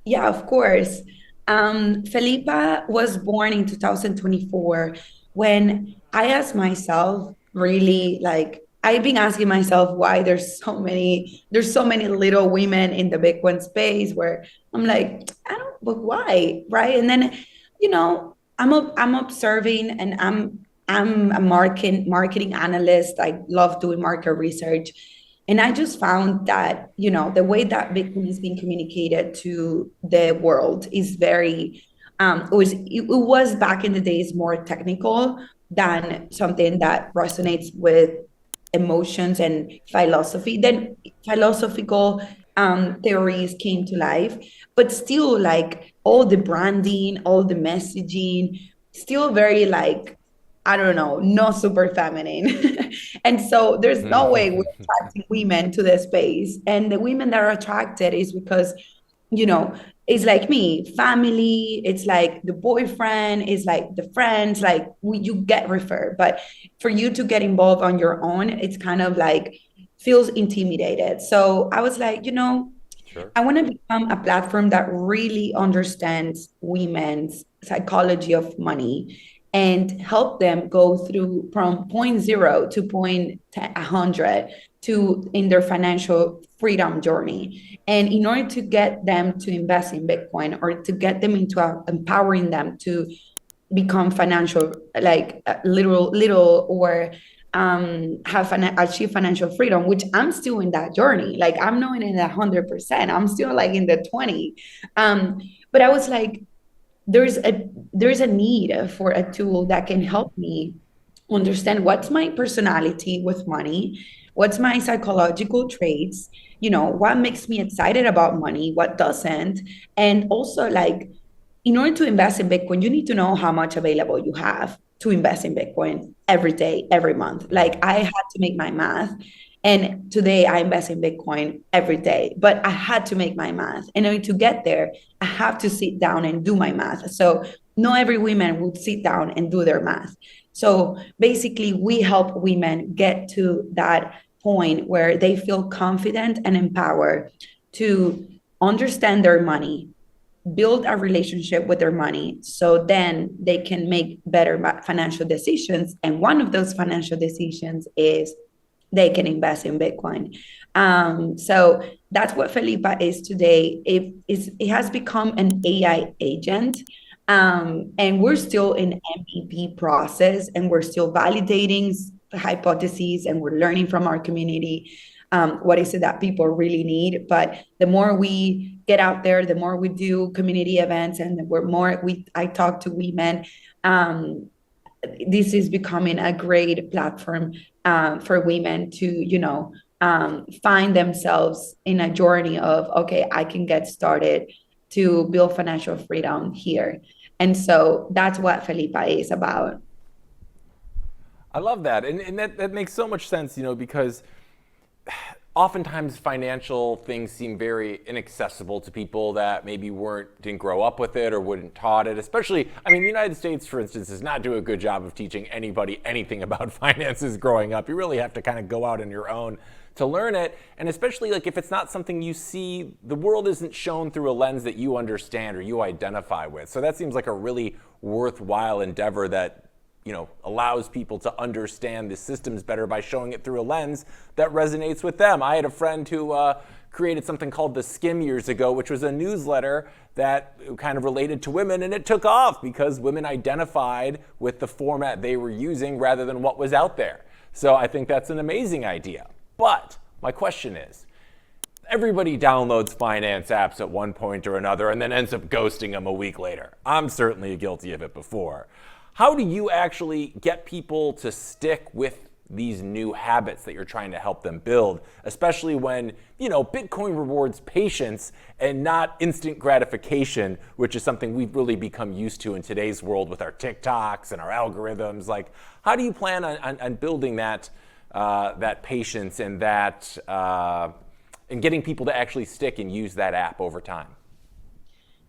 Yeah, of course. Felipa was born in 2024 when I asked myself, really, like, I've been asking myself why there's so many little women in the Bitcoin space where I'm like, I don't, but why, right? And then, I'm observing, and I'm a marketing analyst. I love doing market research. And I just found that, the way that Bitcoin is being communicated to the world is very, it was back in the days more technical than something that resonates with emotions and philosophy. Then philosophical theories came to life, but still, like, all the branding, all the messaging, still very, like, I don't know, not super feminine. And so there's no way we're attracting women to the space. And the women that are attracted is because, you know, it's like me, family, it's like the boyfriend, it's like the friends, like you get referred. But for you to get involved on your own, it's kind of like feels intimidated. So I was like, Sure. I want to become a platform that really understands women's psychology of money and help them go through from point zero to point 100 to in their financial freedom journey. And in order to get them to invest in Bitcoin or to get them into empowering them to become financial, like little or achieve financial freedom, which I'm still in that journey. Like, I'm not in 100%, I'm still like in the 20. But I was like, there's a need for a tool that can help me understand what's my personality with money, what's my psychological traits, what makes me excited about money, what doesn't. And also, like, in order to invest in Bitcoin, you need to know how much available you have to invest in Bitcoin every day, every month. Like, I had to make my math. And today I invest in Bitcoin every day, but I had to make my math. In order to get there, I have to sit down and do my math. So not every woman would sit down and do their math. So basically, we help women get to that point where they feel confident and empowered to understand their money, build a relationship with their money, so then they can make better financial decisions. And one of those financial decisions is they can invest in Bitcoin. So that's what Felipa is today. It has become an AI agent. And we're still in MVP process, and we're still validating hypotheses, and we're learning from our community what is it that people really need. But the more we get out there, the more we do community events, and the more I talk to women, this is becoming a great platform for women to, find themselves in a journey of, okay, I can get started to build financial freedom here. And so that's what Felipa is about. I love that. And that makes so much sense, because oftentimes financial things seem very inaccessible to people that maybe didn't grow up with it or wouldn't taught it. Especially, I mean, the United States, for instance, does not do a good job of teaching anybody anything about finances growing up. You really have to kind of go out on your own to learn it. And especially, like, if it's not something you see, the world isn't shown through a lens that you understand or you identify with. So that seems like a really worthwhile endeavor that allows people to understand the systems better by showing it through a lens that resonates with them. I had a friend who created something called The Skim years ago, which was a newsletter that kind of related to women, and it took off because women identified with the format they were using rather than what was out there. So I think that's an amazing idea. But my question is, everybody downloads finance apps at one point or another and then ends up ghosting them a week later. I'm certainly guilty of it before. How do you actually get people to stick with these new habits that you're trying to help them build, especially when, Bitcoin rewards patience and not instant gratification, which is something we've really become used to in today's world with our TikToks and our algorithms? Like, how do you plan on building that patience and that and getting people to actually stick and use that app over time?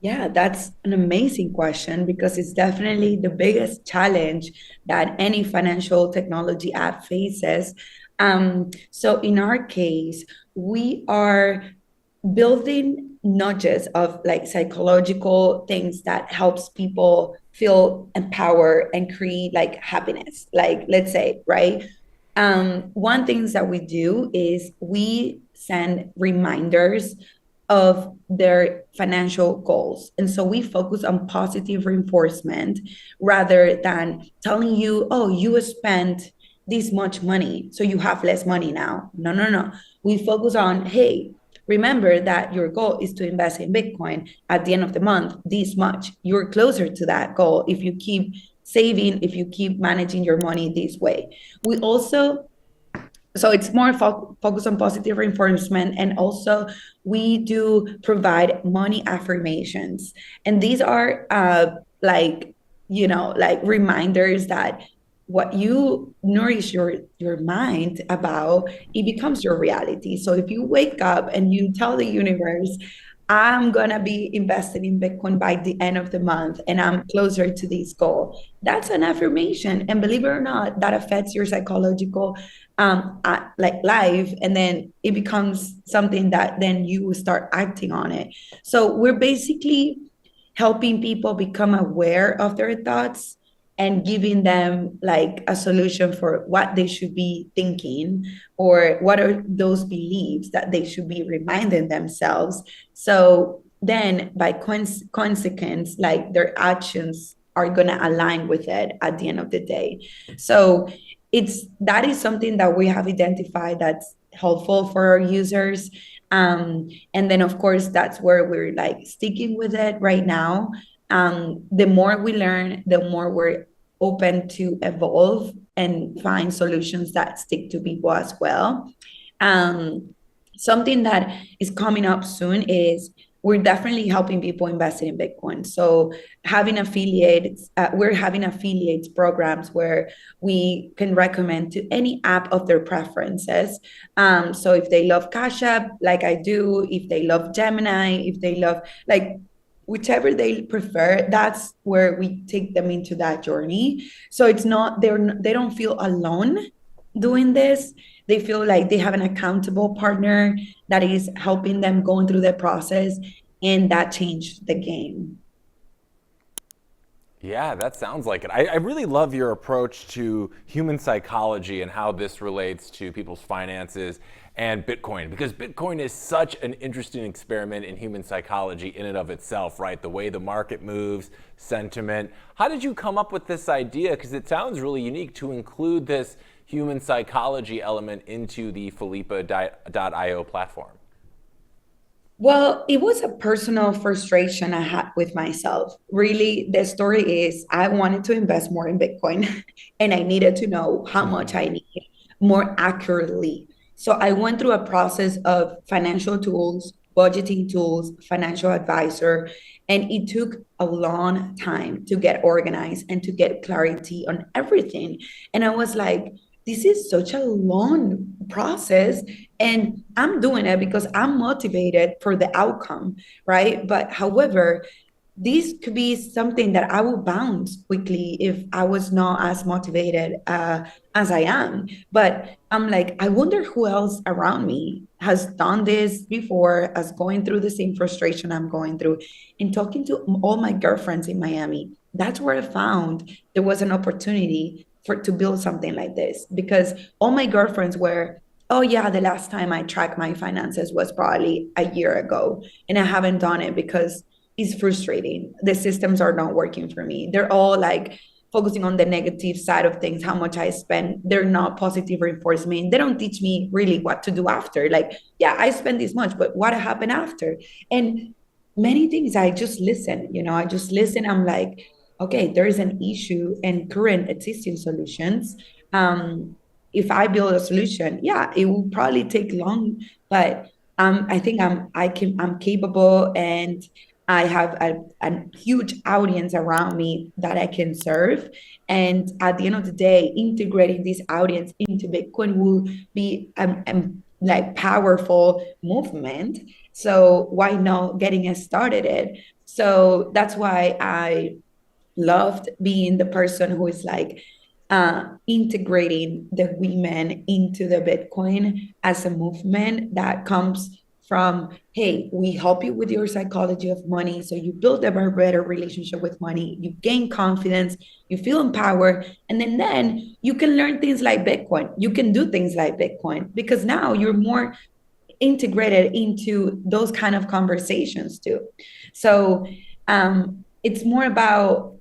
Yeah, that's an amazing question because it's definitely the biggest challenge that any financial technology app faces. So in our case, we are building nudges of like psychological things that helps people feel empowered and create like happiness. Like, let's say, right, one things that we do is we send reminders of their financial goals. And so we focus on positive reinforcement rather than telling you, oh, you spent this much money, so you have less money now. No, no, no. We focus on, hey, remember that your goal is to invest in Bitcoin at the end of the month, this much. You're closer to that goal if you keep saving, if you keep managing your money this way. We also, so it's more focused on positive reinforcement, and also we do provide money affirmations, and these are like, you know, like reminders that what you nourish your mind about, it becomes your reality. So if you wake up and you tell the universe, I'm gonna be invested in Bitcoin by the end of the month and I'm closer to this goal, that's an affirmation. And believe it or not, that affects your psychological like life, and then it becomes something that then you start acting on it. So we're basically helping people become aware of their thoughts and giving them like a solution for what they should be thinking, or what are those beliefs that they should be reminding themselves. So then by consequence, like their actions are going to align with it at the end of the day. So it's, that is something that we have identified that's helpful for our users. And then of course that's where we're like sticking with it right now. The more we learn, the more we're open to evolve and find solutions that stick to people as well. Um, Something that is coming up soon is we're definitely helping people invest in Bitcoin. So having affiliates, we're having affiliates programs where we can recommend to any app of their preferences. So if they love Cash App, like I do, if they love Gemini, if they love like whichever they prefer, that's where we take them into that journey. So it's not, they don't feel alone doing this. They feel like they have an accountable partner that is helping them going through the process, and that changed the game. Yeah, that sounds like it. I really love your approach to human psychology and how this relates to people's finances and Bitcoin, because Bitcoin is such an interesting experiment in human psychology in and of itself, right? The way the market moves, sentiment. How did you come up with this idea? Because it sounds really unique to include this human psychology element into the Felipa.io platform. Well, it was a personal frustration I had with myself. Really, the story is I wanted to invest more in Bitcoin and I needed to know how much I need more accurately. So I went through a process of financial tools, budgeting tools, financial advisor, and it took a long time to get organized and to get clarity on everything. And I was like, this is such a long process, and I'm doing it because I'm motivated for the outcome, right? But however, this could be something that I will bounce quickly if I was not as motivated as I am. But I'm like, I wonder who else around me has done this before, as going through the same frustration I'm going through. And talking to all my girlfriends in Miami, that's where I found there was an opportunity for to build something like this, because all my girlfriends were, oh yeah, the last time I tracked my finances was probably a year ago, and I haven't done it because it's frustrating. The systems are not working for me. They're all like focusing on the negative side of things, how much I spend. They're not positive reinforcement. They don't teach me really what to do after. Like, yeah, I spend this much, but what happened after? And many things I just listen, I just listen. I'm like, okay, there is an issue and current existing solutions. If I build a solution, yeah, it will probably take long, but I think I'm capable, and I have a huge audience around me that I can serve. And at the end of the day, integrating this audience into Bitcoin will be like powerful movement. So why not getting us started it? So that's why I loved being the person who is like integrating the women into the Bitcoin as a movement that comes from, hey, we help you with your psychology of money. So you build a better relationship with money, you gain confidence, you feel empowered. And then you can learn things like Bitcoin. You can do things like Bitcoin because now you're more integrated into those kind of conversations too. So it's more about,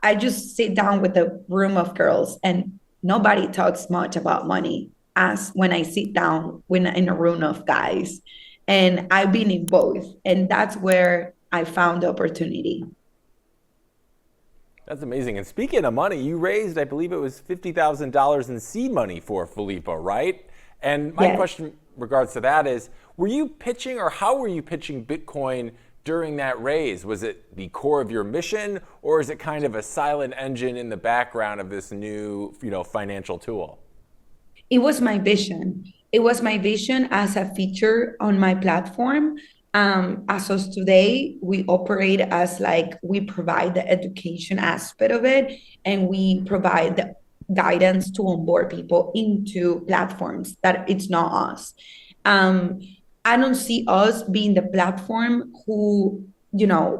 I just sit down with a room of girls and nobody talks much about money as when I sit down in a room of guys. And I've been in both. And that's where I found the opportunity. That's amazing. And speaking of money, you raised, I believe it was $50,000 in seed money for Felipa, right? And my Yes. question regards to that is, were you pitching or how were you pitching Bitcoin during that raise? Was it the core of your mission or is it kind of a silent engine in the background of this new, financial tool? It was my vision. It was my vision as a feature on my platform. As of today, we operate as like we provide the education aspect of it, and we provide the guidance to onboard people into platforms that it's not us. Um, I don't see us being the platform who,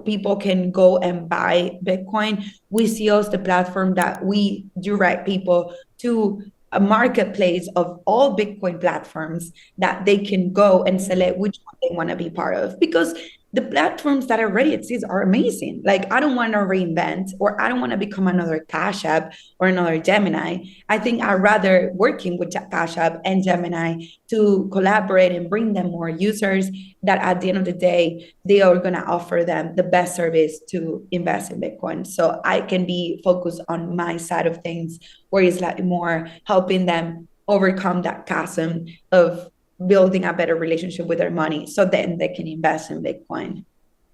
people can go and buy Bitcoin. We see us the platform that we direct people to a marketplace of all Bitcoin platforms that they can go and select which one they want to be part of. Because the platforms that already exist are amazing. Like, I don't want to reinvent, or I don't want to become another Cash App or another Gemini. I think I'd rather working with Cash App and Gemini to collaborate and bring them more users that at the end of the day, they are going to offer them the best service to invest in Bitcoin. So I can be focused on my side of things, where it's like more helping them overcome that chasm of building a better relationship with their money so then they can invest in Bitcoin.